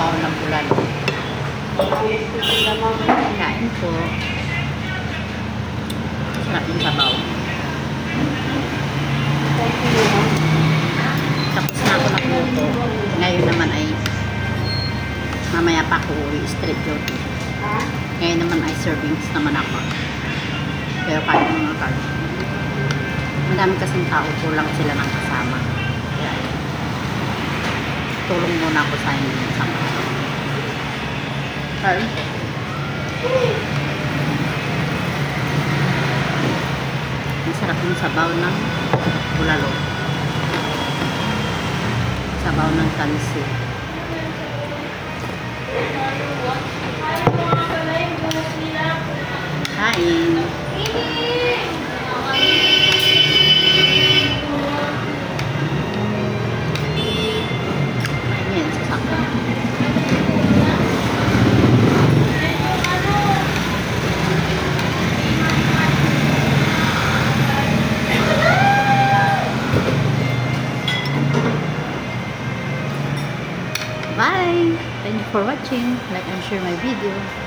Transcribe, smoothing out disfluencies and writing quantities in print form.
sabaw ng bulalo. Kain po. Sarap yung sabaw. Tapos na ako nagluto. Ngayon naman ay mamaya pa ako uwi street duty. Ngayon naman ay servings naman ako. Pero kahit mga card. Madami kasing tao, kulang sila ng kasama. Kaya tulong muna ako sa inyo sa mga. Ay. Masarap yung sabaw ng bulalo. Sabaw ng tansi. Kain. Ayan, sasakyan. Bye! Thank you for watching. Like and share my video.